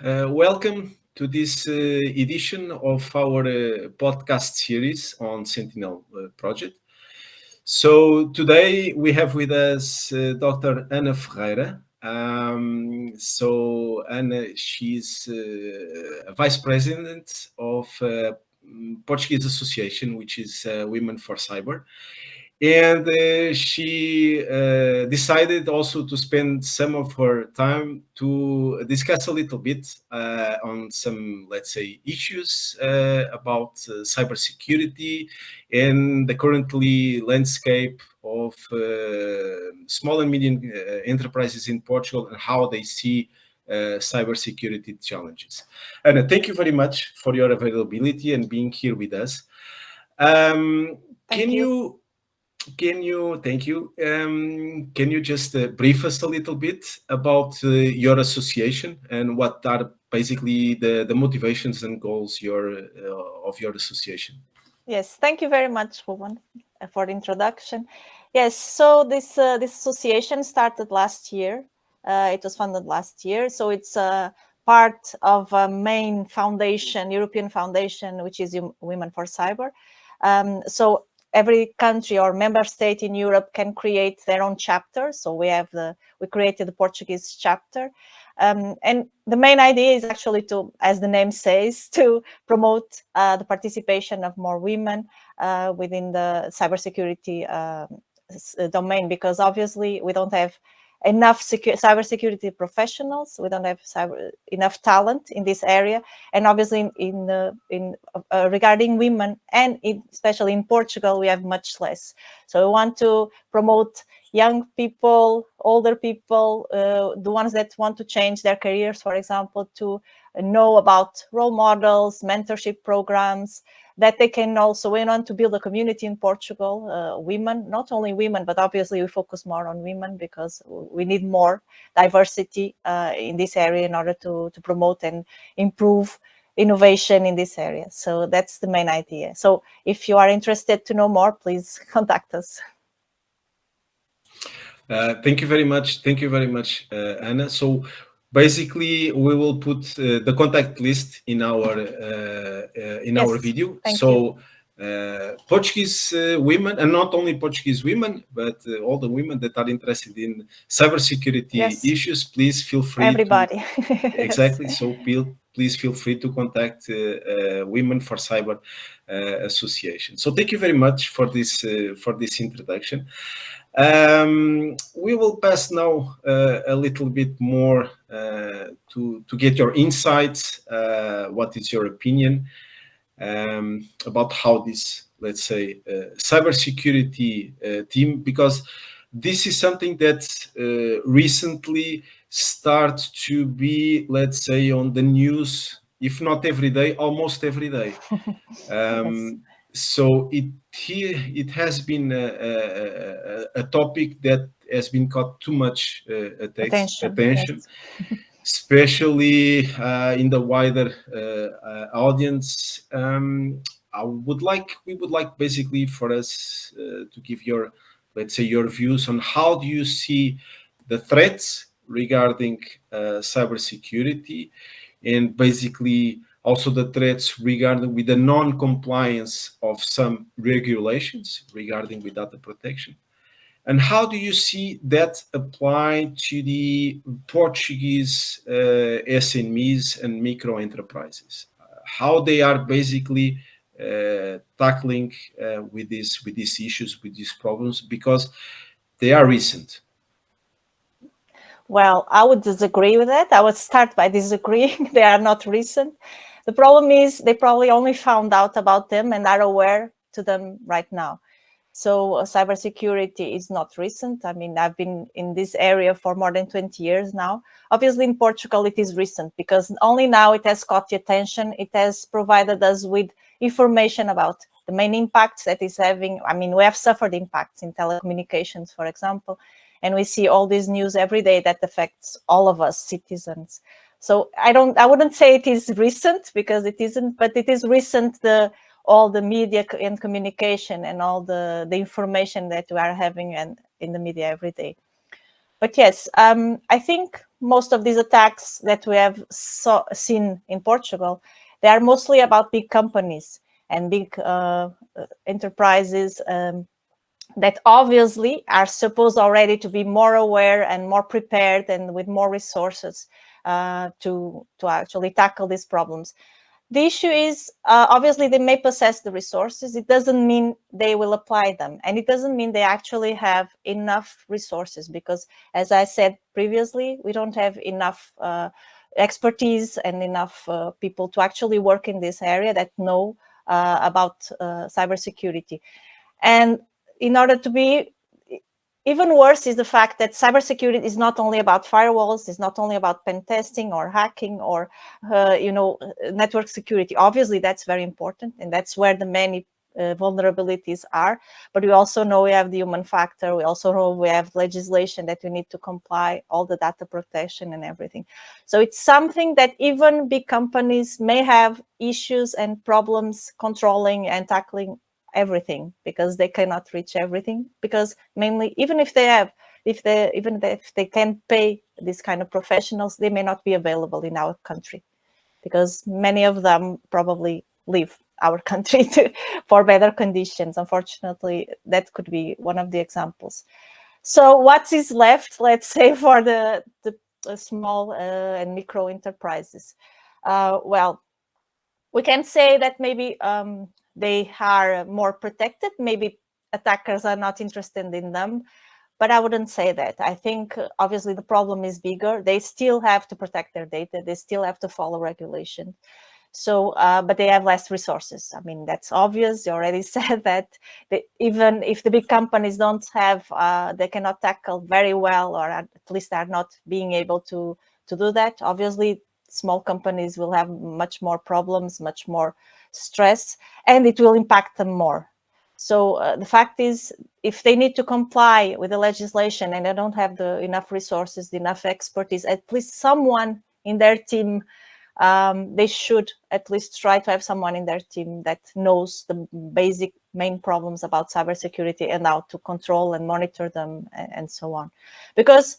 welcome to this edition of our podcast series on Sentinel project. So today we have with us Dr. Ana Ferreira. Ana, she's a vice president of Portuguese association, which is Women4Cyber. And she decided also to spend some of her time to discuss a little bit on some, let's say, issues about cybersecurity and the currently landscape of small and medium enterprises in Portugal and how they see cybersecurity challenges. Anna, thank you very much for your availability and being here with us. Thank you. Can you just brief us a little bit about your association and what are basically the motivations and goals of your association? Yes, thank you very much, Woman, for the introduction. Yes, so this association started last year. It was funded last year, so it's part of a main foundation, European foundation, which is Women4Cyber. So every country or member state in Europe can create their own chapter. So we created the Portuguese chapter. And the main idea is actually to, as the name says, to promote the participation of more women within the cybersecurity domain, because obviously we don't have enough cybersecurity professionals. We don't have enough talent in this area, and obviously regarding women, and especially in Portugal, we have much less. So we want to promote young people, older people, the ones that want to change their careers, for example, to know about role models, mentorship programs, that they can also, we want to build a community in Portugal, women, not only women, but obviously we focus more on women because we need more diversity in this area in order to promote and improve innovation in this area. So that's the main idea. So if you are interested to know more, please contact us. Thank you very much. Thank you very much, Anna. So basically, we will put the contact list in our video. Thank you. Portuguese women, and not only Portuguese women, but all the women that are interested in cybersecurity issues, please feel free. Everybody. Exactly. Yes. So please feel free to contact Women4Cyber Association. So thank you very much for this introduction. We will pass now a little bit more to get your insights. What is your opinion about how this, let's say, cybersecurity team, because this is something that recently starts to be, let's say, on the news, if not every day, almost every day. Yes. So it has been a topic that has been caught too much attention. Yes. Especially in the wider audience. We would like basically for us to give your, let's say, your views on how do you see the threats regarding cybersecurity, and basically also the threats regarding with the non-compliance of some regulations regarding with data protection. And how do you see that apply to the Portuguese SMEs and micro enterprises? How they are basically tackling with these issues, with these problems, because they are recent. Well, I would disagree with that. I would start by disagreeing. They are not recent. The problem is they probably only found out about them and are aware to them right now. So cybersecurity is not recent. I mean, I've been in this area for more than 20 years now. Obviously, in Portugal, it is recent because only now it has caught the attention. It has provided us with information about the main impacts that is having. I mean, we have suffered impacts in telecommunications, for example, and we see all this news every day that affects all of us citizens. So I wouldn't say it is recent because it isn't, but it is recent, all the media and communication and all the information that we are having and in the media every day. But yes, I think most of these attacks that we have seen in Portugal, they are mostly about big companies and big enterprises that obviously are supposed already to be more aware and more prepared and with more resources to actually tackle these problems. The issue is, obviously, they may possess the resources. It doesn't mean they will apply them. And it doesn't mean they actually have enough resources because, as I said previously, we don't have enough expertise and enough people to actually work in this area that know about cybersecurity. And in order to be even worse is the fact that cybersecurity is not only about firewalls, it's not only about pen testing or hacking or network security. Obviously, that's very important, and that's where the many vulnerabilities are. But we also know we have the human factor. We also know we have legislation that we need to comply, all the data protection and everything. So it's something that even big companies may have issues and problems controlling and tackling everything because they cannot reach everything, because mainly even if they can pay these kind of professionals, they may not be available in our country because many of them probably leave our country for better conditions. Unfortunately, that could be one of the examples. So what is left, let's say, for the small and micro enterprises? Well, we can say that maybe they are more protected. Maybe attackers are not interested in them, but I wouldn't say that. I think obviously the problem is bigger. They still have to protect their data. They still have to follow regulation. So, but they have less resources. I mean, that's obvious. You already said that even if the big companies don't have, they cannot tackle very well, or at least are not being able to do that. Obviously, small companies will have much more problems, much more stress, and it will impact them more. So the fact is, if they need to comply with the legislation and they don't have enough resources, enough expertise, at least someone in their team, they should at least try to have someone in their team that knows the basic main problems about cybersecurity and how to control and monitor them and so on. Because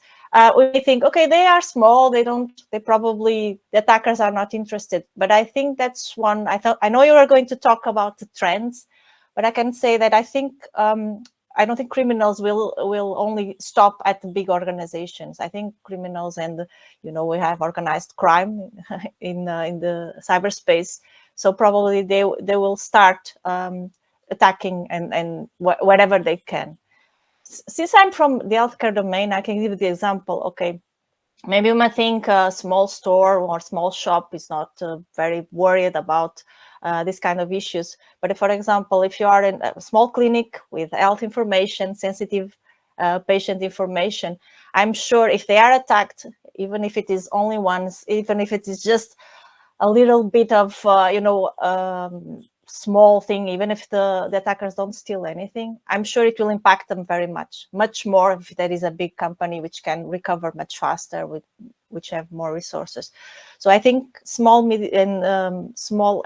we may think, okay, they are small, the attackers are not interested. But I think that's one, I know you are going to talk about the trends, but I can say that I think I don't think criminals will only stop at the big organizations. I think criminals and we have organized crime in the cyberspace, so probably they will start attacking and wherever they can. Since I'm from the healthcare domain, I can give you the example. Okay, maybe you might think a small store or small shop is not very worried about this kind of issues. But for example, if you are in a small clinic with health information, sensitive patient information, I'm sure if they are attacked, even if it is only once, even if it is just a little bit of, small thing, even if the attackers don't steal anything, I'm sure it will impact them very much more if there is a big company which can recover much faster, which have more resources. So I think small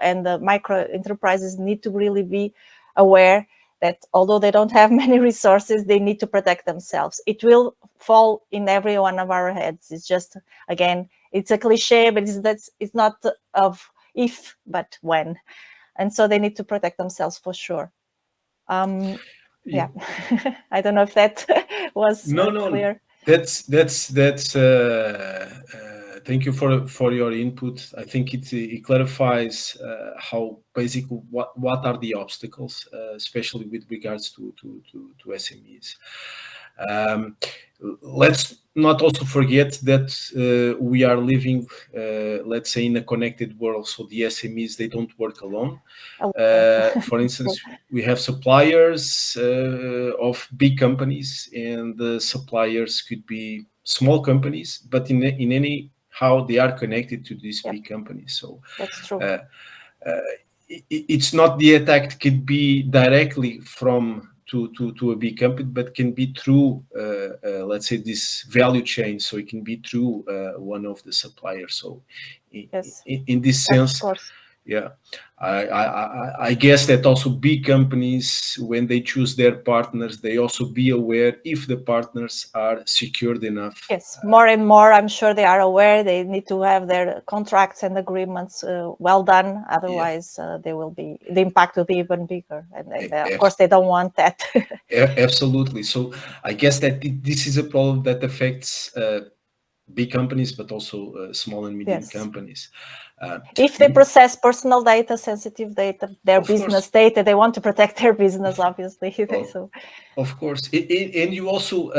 and micro enterprises need to really be aware that although they don't have many resources, they need to protect themselves. It will fall in every one of our heads. It's just, again, it's a cliche, but it's not of if, but when. And so they need to protect themselves for sure. Yeah, I don't know if that was clear. That's thank you for your input. I think it clarifies how basically what are the obstacles, especially with regards to SMEs. Let's not also forget that we are living, let's say, in a connected world. So the SMEs, they don't work alone. For instance, we have suppliers of big companies, and the suppliers could be small companies, but in any how they are connected to these big companies. So that's true. It's not the attack could be directly from to a big company, but can be through let's say this value chain. So it can be through one of the suppliers. So yes, in this sense, Yeah, I guess that also big companies, when they choose their partners, they also be aware if the partners are secured enough. Yes, more and more, I'm sure they are aware. They need to have their contracts and agreements well done. Otherwise, the impact will be even bigger. And of course, they don't want that. Absolutely. So I guess that this is a problem that affects big companies, but also small and medium companies. If they process personal data, sensitive data, their business data, they want to protect their business, obviously. So, of course. And you also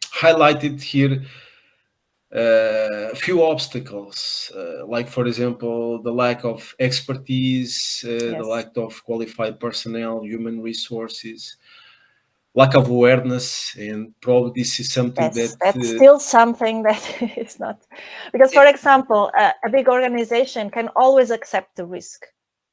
highlighted here a few obstacles, like, for example, the lack of expertise, the lack of qualified personnel, human resources, lack of awareness, and probably this is something that's still something that is not, because, for example, a big organization can always accept the risk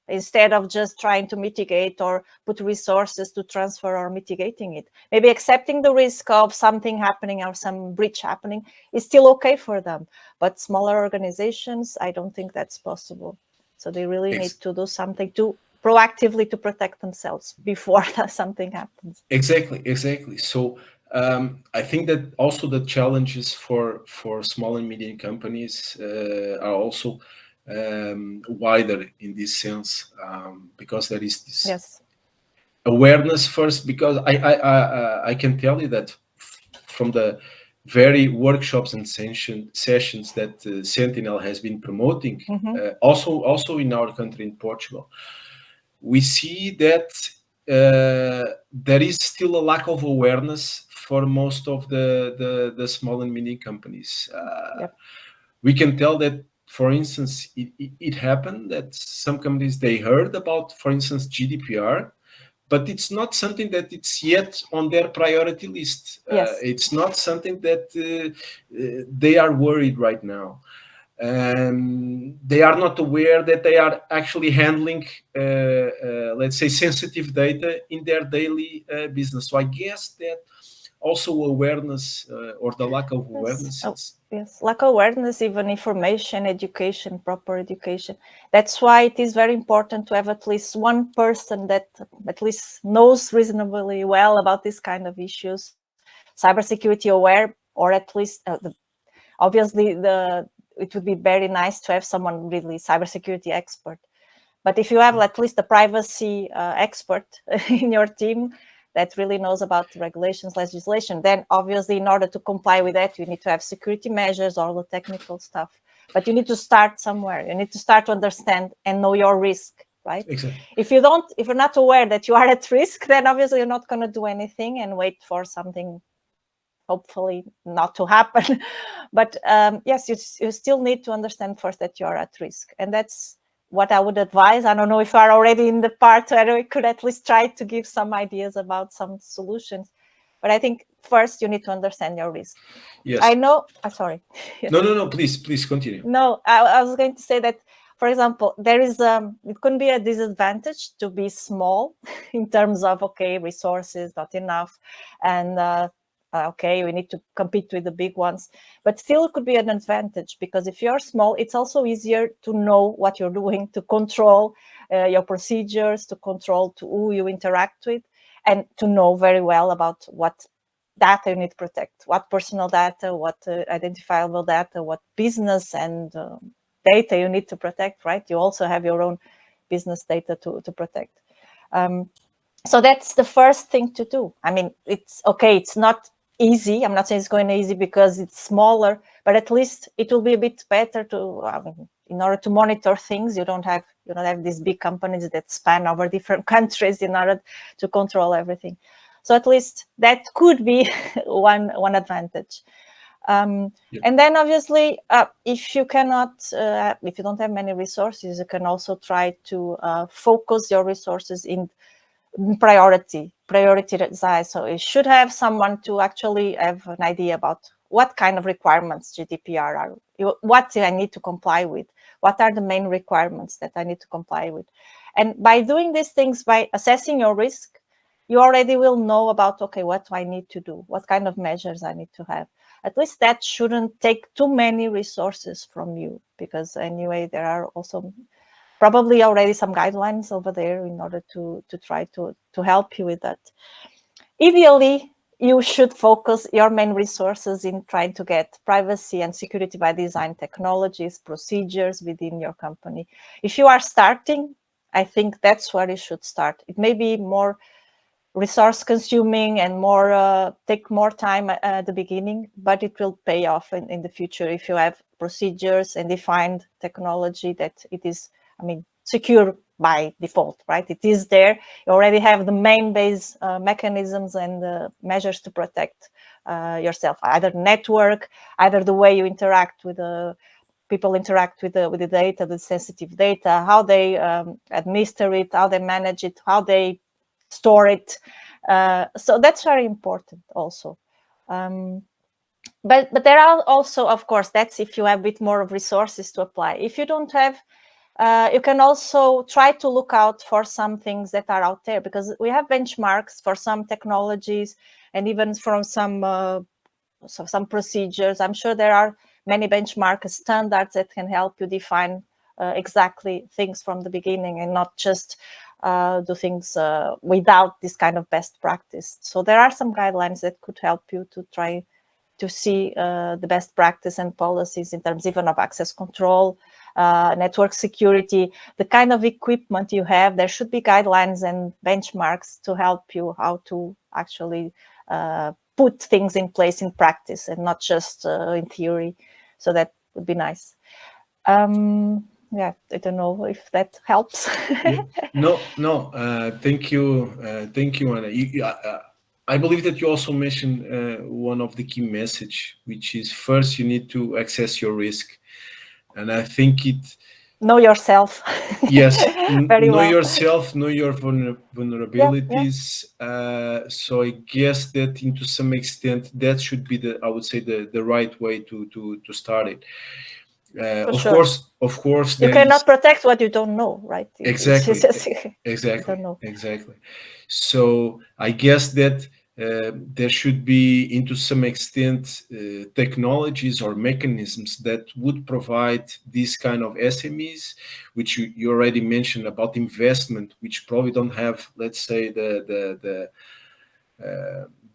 instead of just trying to mitigate or put resources to transfer or mitigating it. Maybe accepting the risk of something happening or some breach happening is still okay for them, but smaller organizations, I don't think that's possible. So they really need to do something to proactively to protect themselves before something happens. Exactly. So I think that also the challenges for small and medium companies are also wider in this sense, because there is this awareness first. Because I can tell you that from the very workshops and sessions that Sentinel has been promoting, also in our country, in Portugal, we see that there is still a lack of awareness for most of the small and medium companies. We can tell that, for instance, it happened that some companies, they heard about, for instance, GDPR, but it's not something that it's yet on their priority list. It's not something that they are worried right now. They are not aware that they are actually handling, let's say, sensitive data in their daily business. So I guess that also awareness, or the lack of awareness. Lack of awareness, even information, education, proper education. That's why it is very important to have at least one person that at least knows reasonably well about this kind of issues, cybersecurity aware, or at least obviously it would be very nice to have someone really cybersecurity expert. But if you have at least a privacy expert in your team that really knows about regulations, legislation, then obviously in order to comply with that, you need to have security measures, all the technical stuff. But you need to start somewhere. You need to start to understand and know your risk, right? Exactly. If you're not aware that you are at risk, then obviously you're not going to do anything and wait for something hopefully not to happen. But yes, you still need to understand first that you're at risk. And that's what I would advise. I don't know if you are already in the part where we could at least try to give some ideas about some solutions. But I think first you need to understand your risk. Yes. I know, sorry. No, please continue. No, I was going to say that, for example, there is it can be a disadvantage to be small in terms of, okay, resources, not enough, and okay, we need to compete with the big ones, but still it could be an advantage, because if you're small, it's also easier to know what you're doing, to control your procedures, to control to who you interact with, and to know very well about what data you need to protect, what personal data, what identifiable data, what business and data you need to protect, right? You also have your own business data to protect. So that's the first thing to do. I mean, it's okay, it's not easy. I'm not saying it's going easy because it's smaller, but at least it will be a bit better to, in order to monitor things. You don't have these big companies that span over different countries in order to control everything. So at least that could be one advantage. And then obviously, if you cannot, if you don't have many resources, you can also try to focus your resources in prioritize. So you should have someone to actually have an idea about what kind of requirements GDPR are, what I need to comply with, what are the main requirements that I need to comply with. And by doing these things, by assessing your risk, you already will know about, okay, what do I need to do? What kind of measures I need to have? At least that shouldn't take too many resources from you, because anyway, there are also probably already some guidelines over there in order to try to help you with that. Ideally, you should focus your main resources in trying to get privacy and security by design technologies, procedures within your company. If you are starting, I think that's where you should start. It may be more resource consuming and more take more time at the beginning, but it will pay off in the future if you have procedures and defined technology that it is, I mean, secure by default, right? It is there. You already have the main base mechanisms and measures to protect yourself, either network, either the way you interact with the people interact with the data, the sensitive data, how they administer it, how they manage it, how they store it. So that's very important also. But there are also, of course, that's if you have a bit more of resources to apply. If you don't have, you can also try to look out for some things that are out there, because we have benchmarks for some technologies and even from some procedures. I'm sure there are many benchmark standards that can help you define exactly things from the beginning and not just do things without this kind of best practice. So there are some guidelines that could help you to try to see the best practice and policies in terms even of access control, network security, the kind of equipment you have. There should be guidelines and benchmarks to help you how to actually put things in place in practice and not just in theory. So that would be nice. Yeah, I don't know if that helps. Yeah. No. Thank you, Anna. I believe that you also mentioned one of the key message, which is first you need to assess your risk, and I think it. Know yourself. Yes, Very know well. yourself, know your vulnerabilities. Yeah. So I guess that, to some extent, that should be I would say the right way to start it. Of sure. course, you cannot protect what you don't know, right? Exactly. Don't know. Exactly. So I guess that there should be, to some extent, technologies or mechanisms that would provide these kind of SMEs, which you already mentioned about investment, which probably don't have, let's say,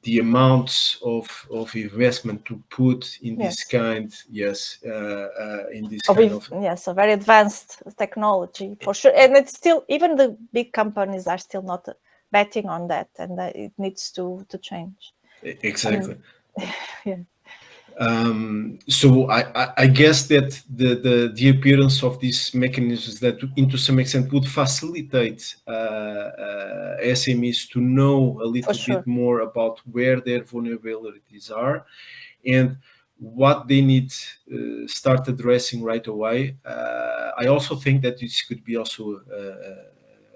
the amounts of investment to put in this kind, in this kind of. Yes, a very advanced technology for sure. And it's still, even the big companies are still not betting on that, and it needs to change. Exactly. Yeah. So I guess that the appearance of these mechanisms that, to some extent, would facilitate SMEs to know a little bit more about where their vulnerabilities are and what they need start addressing right away. I also think that this could be also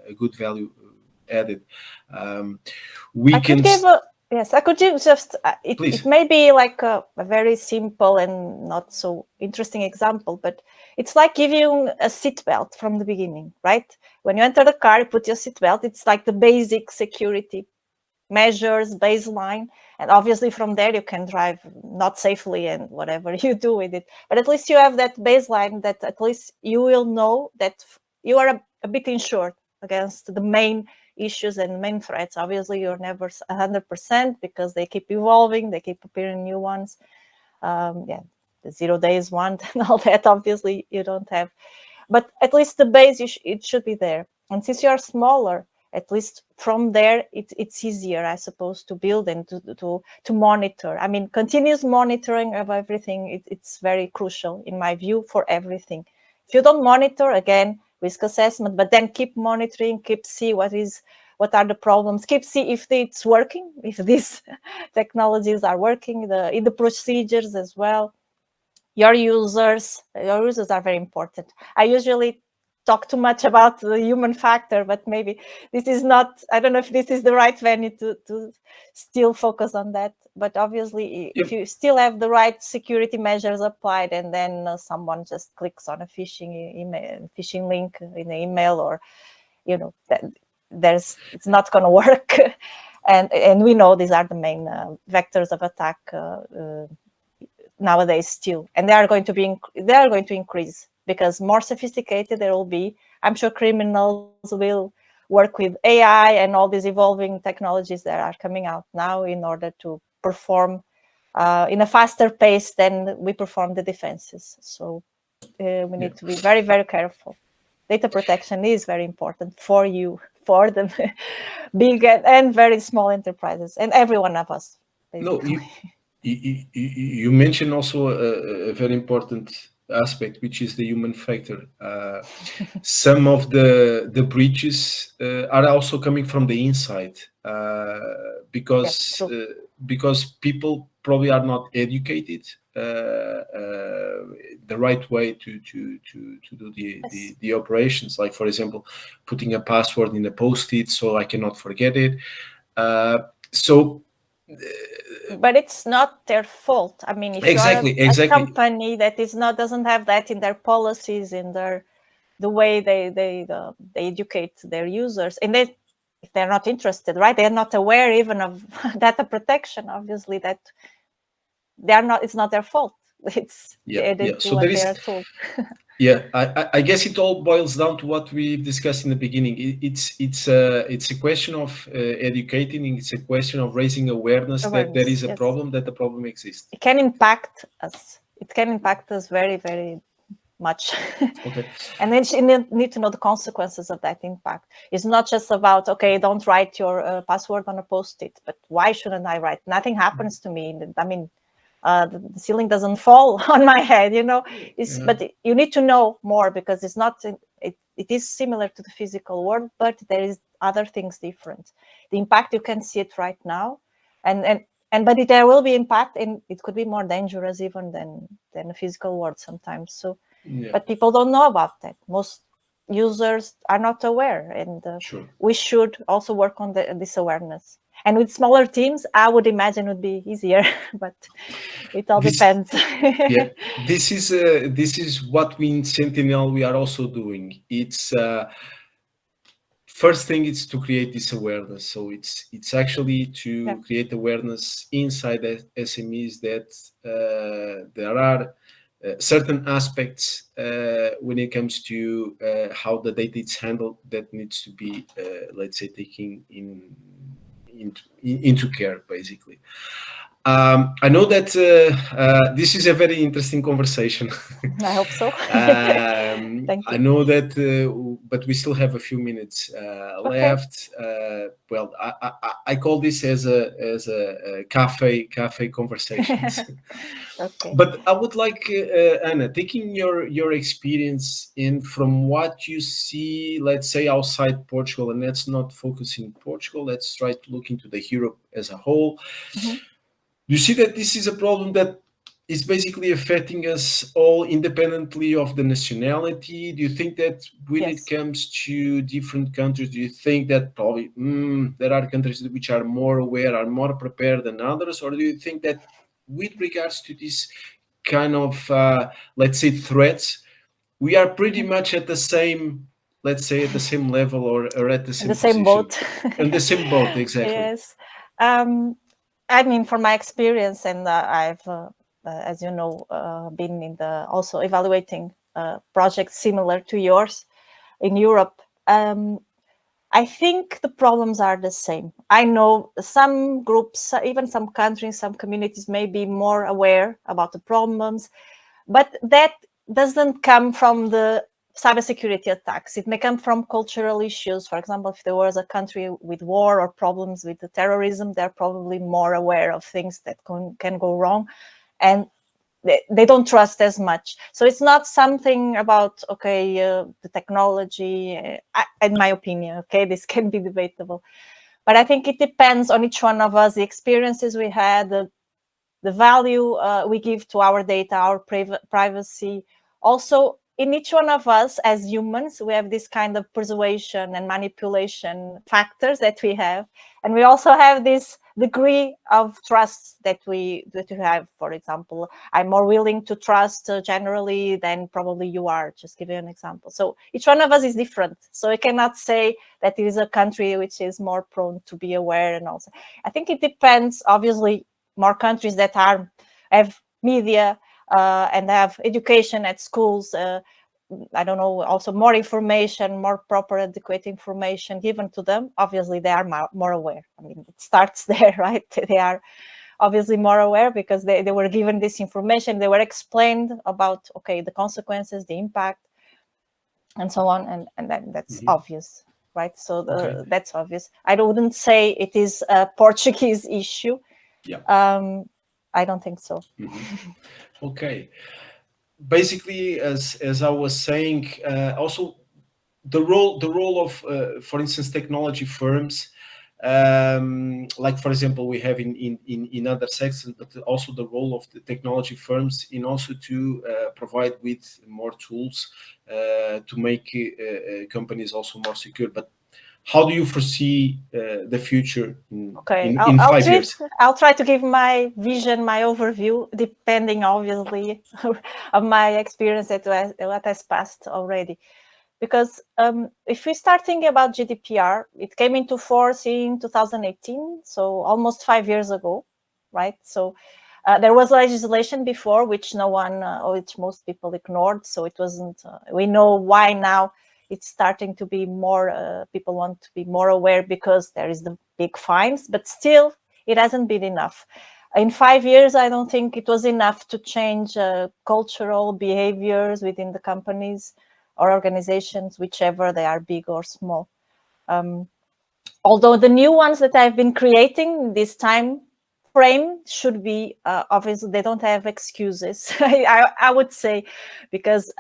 a good value added. Yes, I could give just, it may be like a very simple and not so interesting example, but it's like giving a seatbelt from the beginning, right? When you enter the car, you put your seatbelt. It's like the basic security measures, baseline. And obviously from there, you can drive not safely and whatever you do with it. But at least you have that baseline that at least you will know that you are a bit insured against the main issues and main threats. Obviously, you're never 100% because they keep evolving, they keep appearing new ones. The 0 days one and all that, obviously, you don't have. But at least the base, it should be there. And since you're smaller, at least from there, it's easier, I suppose, to build and to monitor. I mean, continuous monitoring of everything, it's very crucial, in my view, for everything. If you don't monitor, again, risk assessment, but then keep monitoring, keep see what are the problems, keep see if it's working, if these technologies are working, in the procedures as well. Your users are very important. I usually talk too much about the human factor, but maybe this is not, I don't know if this is the right venue to still focus on that. But obviously, if you still have the right security measures applied, and then someone just clicks on a phishing link in an email, or it's not going to work. and we know these are the main vectors of attack nowadays still, and they are going to increase, because more sophisticated there will be, I'm sure criminals will work with AI and all these evolving technologies that are coming out now in order to perform in a faster pace than we perform the defenses. So we need to be very, very careful. Data protection is very important for you, for the big and very small enterprises, and every one of us, basically. No, you mentioned also a very important aspect, which is the human factor. Some of the breaches are also coming from the inside, because people probably are not educated the right way to do the operations. Like, for example, putting a password in a post-it so I cannot forget it. But it's not their fault. I mean, if you are a company that doesn't have that in their policies, in the way they educate their users, and if they're not interested, right? They're not aware even of data protection. Obviously, that it's not their fault. It's they do what they are told. Yeah, I guess it all boils down to what we discussed in the beginning. It's a question of educating. It's a question of raising awareness that there is a problem, that the problem exists. It can impact us. It can impact us very, very much. Okay. And then you need to know the consequences of that impact. It's not just about, okay, don't write your password on a post-it, but why shouldn't I write? Nothing happens to me. I mean, the ceiling doesn't fall on my head, but you need to know more, because it's not, it is similar to the physical world, but there is other things different. The impact, you can see it right now, but there will be impact, and it could be more dangerous even than a physical world sometimes. So, but people don't know about that. Most users are not aware, and we should also work on this awareness. And with smaller teams, I would imagine would be easier, but it all depends. Yeah, this is what we in Sentinel we are also doing. It's first thing is to create this awareness. So it's actually to create awareness inside the SMEs that there are certain aspects when it comes to how the data is handled that needs to be, let's say, taken into care, basically. I know that this is a very interesting conversation. I hope so. Thank you. I know that, but we still have a few minutes left. Well, I call this as a cafe conversations. Okay. But I would like, Anna, taking your experience in from what you see, let's say, outside Portugal, and let's not focus in Portugal. Let's try to look into the Europe as a whole. Mm-hmm. Do you see that this is a problem that is basically affecting us all independently of the nationality? Do you think that when it comes to different countries, do you think that probably there are countries which are more aware, are more prepared than others? Or do you think that with regards to this kind of, let's say, threats, we are pretty much at the same, let's say, at the same level or at the same boat? In the same boat, exactly. Yes. I mean, from my experience, and I've, as you know, been in also evaluating projects similar to yours in Europe. I think the problems are the same. I know some groups, even some countries, some communities may be more aware about the problems, but that doesn't come from the cybersecurity attacks. It may come from cultural issues. For example, if there was a country with war or problems with the terrorism, they're probably more aware of things that can go wrong, and they don't trust as much. So it's not something about, the technology, in my opinion, this can be debatable. But I think it depends on each one of us, the experiences we had, the value we give to our data, our privacy. Also, in each one of us as humans, we have this kind of persuasion and manipulation factors that we have. And we also have this degree of trust that we have. For example, I'm more willing to trust generally than probably you are, just give you an example. So each one of us is different. So I cannot say that it is a country which is more prone to be aware. And also, I think it depends, obviously, more countries that have media and have education at schools I don't know, also more information, more proper, adequate information given to them, obviously they are more aware. I mean, it starts there, right? They are obviously more aware because they were given this information, they were explained about, okay, the consequences, the impact, and so on, and that's obvious, right? So that's obvious. I wouldn't say it is a Portuguese issue. Yeah. I don't think so. Okay. Basically, as I was saying, also the role of, for instance, technology firms, like for example we have in other sectors, but also the role of the technology firms in also to provide with more tools to make companies also more secure. But how do you foresee the future in 5 years? I'll try to give my vision, my overview, depending obviously of my experience at what has passed already. Because if we start thinking about GDPR, it came into force in 2018, so almost 5 years ago, right? So there was legislation before, which which most people ignored. So it wasn't. We know why now it's starting to be more. People want to be more aware because there is the big fines, but still, it hasn't been enough. In 5 years, I don't think it was enough to change cultural behaviors within the companies or organizations, whichever they are, big or small. Although the new ones that I've been creating this time frame should be obviously they don't have excuses. I would say, because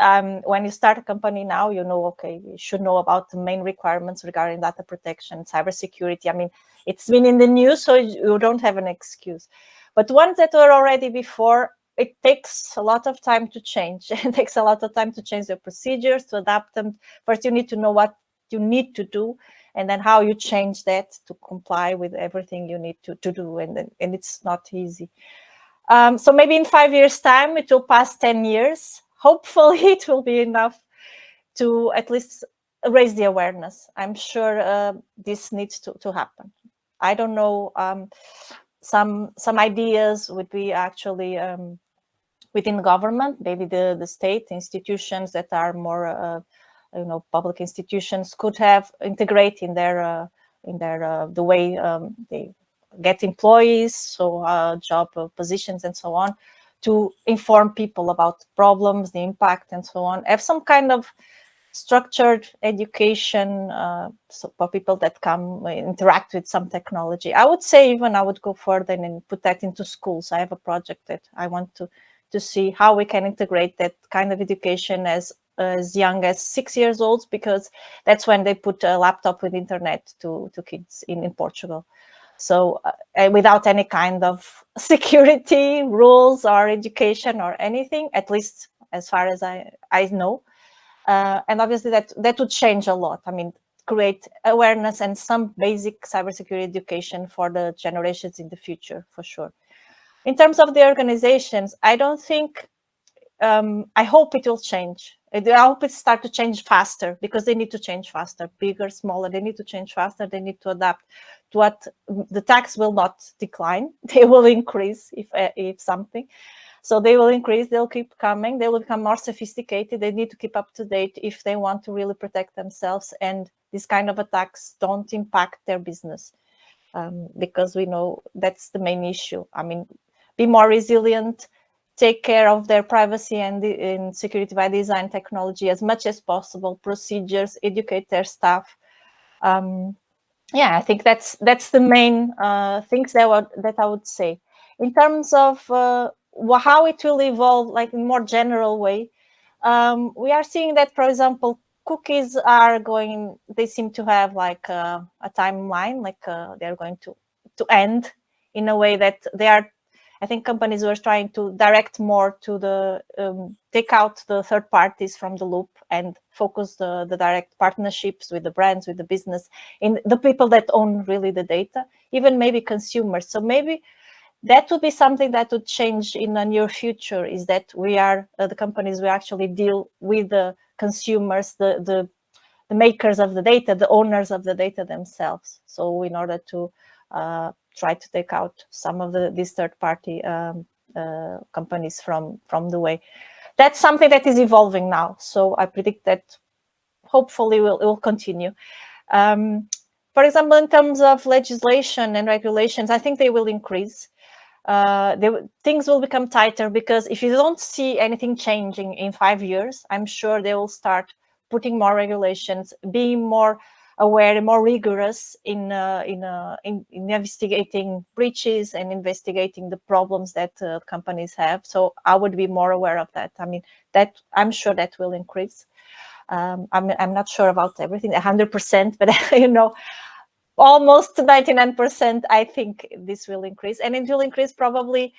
when you start a company now, you know, okay, you should know about the main requirements regarding data protection, cybersecurity. I mean, it's been in the news, so you don't have an excuse. But ones that were already before, it takes a lot of time to change. It takes a lot of time to change the procedures, to adapt them. First, you need to know what you need to do, and then how you change that to comply with everything you need to do, and it's not easy. So maybe in 5 years' time, it will pass 10 years. Hopefully, it will be enough to at least raise the awareness. I'm sure this needs to happen. I don't know. Some ideas would be actually within government, maybe the state institutions that are more public institutions could have integrate in their the way they get employees, so job positions and so on, to inform people about problems, the impact, and so on. Have some kind of structured education so for people that come interact with some technology. I would say even I would go further and put that into schools. I have a project that I want to see how we can integrate that kind of education as young as 6 years old, because that's when they put a laptop with internet to kids in Portugal. So without any kind of security rules or education or anything, at least as far as I know. And obviously that would change a lot. I mean, create awareness and some basic cybersecurity education for the generations in the future, for sure. In terms of the organizations, I don't think, I hope it will change. I hope it start to change faster, because they need to change faster, bigger, smaller, they need to change faster. They need to adapt to what the tax will not decline. They will increase if something. So they will increase, they'll keep coming, they will become more sophisticated. They need to keep up to date if they want to really protect themselves. And these kind of attacks don't impact their business, because we know that's the main issue. I mean, be more resilient, take care of their privacy and in security by design technology as much as possible, procedures, educate their staff. Yeah, I think that's the main things that I would say. In terms of how it will evolve, like in more general way, we are seeing that, for example, cookies are going, they seem to have like a timeline, like they're going to end in a way that they are, I think companies were trying to direct more to the take out the third parties from the loop and focus the direct partnerships with the brands, with the business, in the people that own really the data, even maybe consumers. So maybe that would be something that would change in the near future, is that we are the companies, we actually deal with the consumers, the makers of the data, the owners of the data themselves. So in order to try to take out some of these third-party companies from the way. that's something that is evolving now. So I predict that hopefully it will continue. For example, in terms of legislation and regulations, I think they will increase. Things will become tighter, because if you don't see anything changing in 5 years, I'm sure they will start putting more regulations, being more aware and more rigorous in investigating breaches and investigating the problems that companies have. So I would be more aware of that. I mean, that I'm sure that will increase. I'm not sure about everything 100%, but you know, almost 99%, I think this will increase, and it will increase probably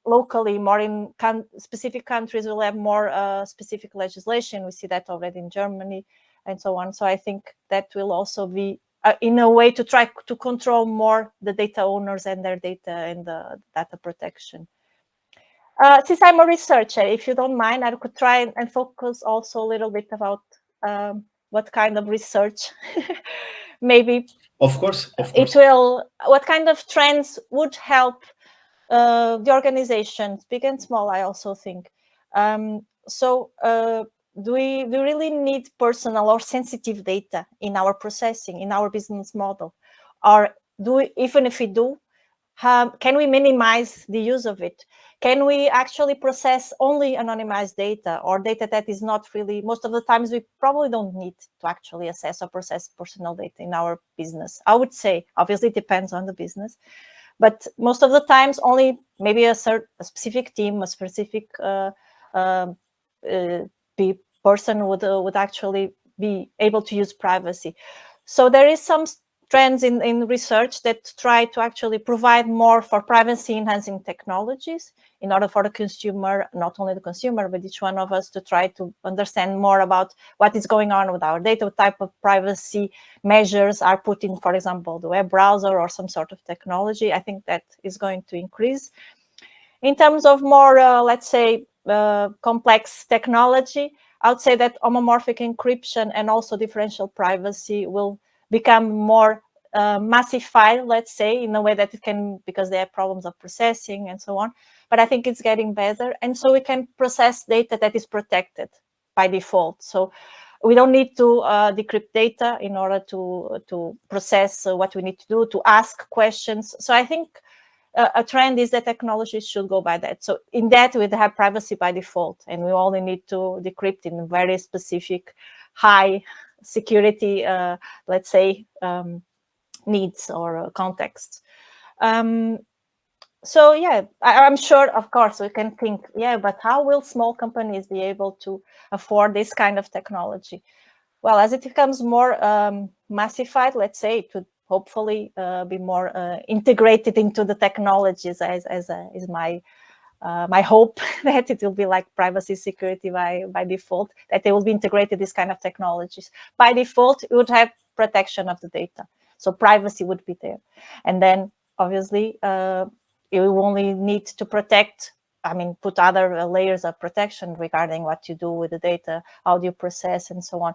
locally. More in specific countries will have more specific legislation. We see that already in Germany and so on. So I think that will also be in a way to try to control more the data owners and their data and the data protection. Since I'm a researcher, if you don't mind, I could try and focus also a little bit about what kind of research maybe. Of course. It will, what kind of trends would help the organizations, big and small, I also think. Do we really need personal or sensitive data in our processing, in our business model? Or even if we do, can we minimize the use of it? Can we actually process only anonymized data, or data that is not really, most of the times we probably don't need to actually assess or process personal data in our business? I would say, obviously it depends on the business, but most of the times only maybe a specific team, a specific person would actually be able to use privacy. So there is some trends in research that try to actually provide more for privacy enhancing technologies in order for the consumer, not only the consumer, but each one of us, to try to understand more about what is going on with our data, what type of privacy measures are put in, for example, the web browser or some sort of technology. I think that is going to increase. In terms of more, let's say, complex technology, I would say that homomorphic encryption and also differential privacy will become more massified, let's say, in a way that it can, because they have problems of processing and so on. But I think it's getting better. And so we can process data that is protected by default. So we don't need to decrypt data in order to process what we need to do, to ask questions. So I think a trend is that technology should go by that. So in that, we'd have privacy by default, and we only need to decrypt in very specific, high security, let's say, needs or contexts. So yeah, I'm sure, of course, we can think, yeah, but how will small companies be able to afford this kind of technology? Well, as it becomes more massified, let's say, it would hopefully be more integrated into the technologies, as is my hope, that it will be like privacy security by default, that they will be integrated, these kind of technologies. By default, it would have protection of the data. So privacy would be there. And then obviously you only need to protect, I mean, put other layers of protection regarding what you do with the data, how do you process and so on.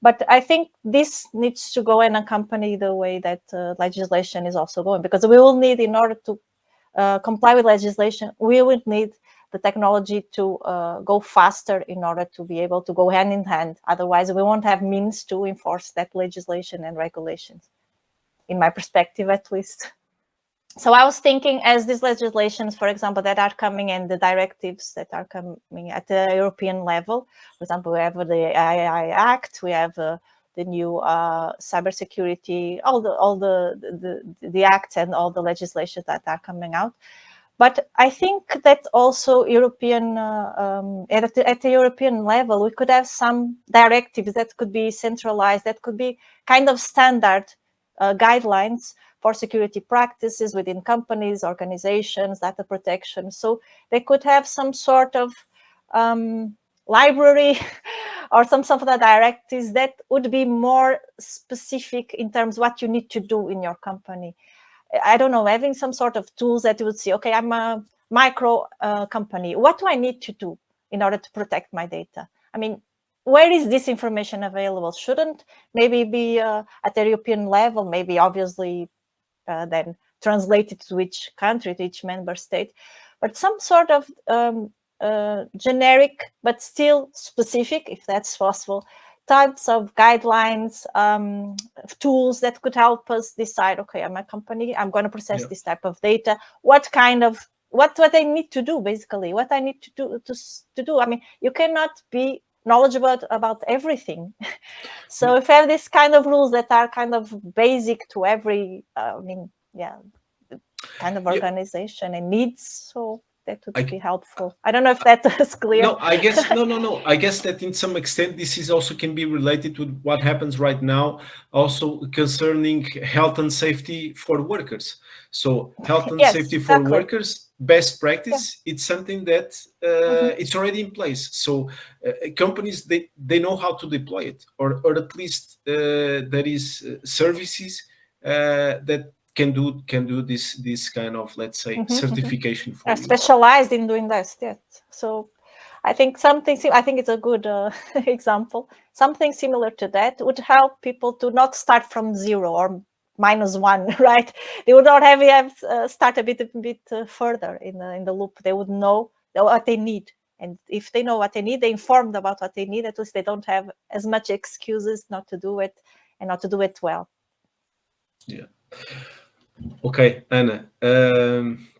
But I think this needs to go and accompany the way that legislation is also going, because we will need, in order to comply with legislation, we would need the technology to go faster in order to be able to go hand in hand. Otherwise, we won't have means to enforce that legislation and regulations, in my perspective, at least. So I was thinking, as these legislations, for example, that are coming, and the directives that are coming at the European level, for example, we have the AI Act, we have the new cybersecurity, all the acts and all the legislation that are coming out. But I think that also European, at the European level, we could have some directives that could be centralized, that could be kind of standard guidelines for security practices within companies, organizations, data protection. So they could have some sort of library or some sort of directives that would be more specific in terms of what you need to do in your company. I don't know, having some sort of tools that you would say, okay, I'm a micro company. What do I need to do in order to protect my data? I mean, where is this information available? Shouldn't maybe be at the European level, maybe obviously then translated to each country, to each member state, but some sort of generic but still specific, if that's possible, types of guidelines, tools that could help us decide, okay, I'm a company, I'm going to process this type of data, what I need to do, basically, what I need to do. I mean, you cannot be knowledgeable about everything. So if you have this kind of rules that are kind of basic to every, kind of organization and needs, so that would be helpful. I don't know if that is clear. No, I guess no. I guess that in some extent this is also can be related with what happens right now, also concerning health and safety for workers. So health and safety for workers, best practice. It's something that it's already in place. So companies they know how to deploy it, or at least there is services that can do this kind of, let's say, certification for you. Specialized in doing that. So I think it's a good example. Something similar to that would help people to not start from 0 or -1, right? They would not have start a bit further in the loop. They would know what they need, and if they know what they need, they're informed about what they need. At least they don't have as much excuses not to do it and not to do it well. Yeah. Okay, Anna.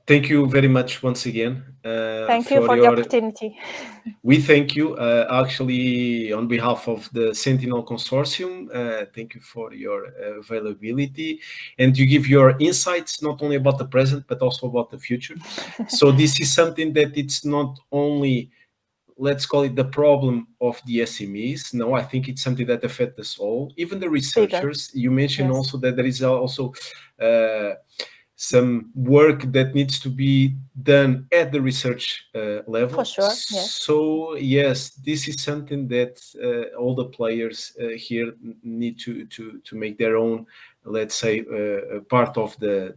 Thank you very much once again. Thank you for the opportunity. We thank you, actually, on behalf of the Sentinel Consortium. Thank you for your availability, and you give your insights not only about the present but also about the future. So this is something that it's not only, let's call it, the problem of the SMEs. No, I think it's something that affects us all, even the researchers. You mentioned also that there is also some work that needs to be done at the research level. For sure, yes. So yes, this is something that all the players here need to make their own, let's say, part of the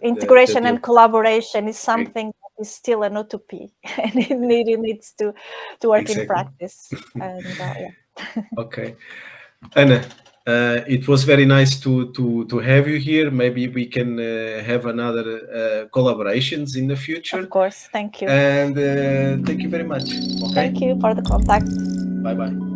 integration and collaboration is something that is still an utopia, and it needs to work in practice. And Okay, Anna, it was very nice to have you here. Maybe we can have another collaborations in the future. Of course, thank you. And thank you very much. Okay. Thank you for the contact. Bye-bye.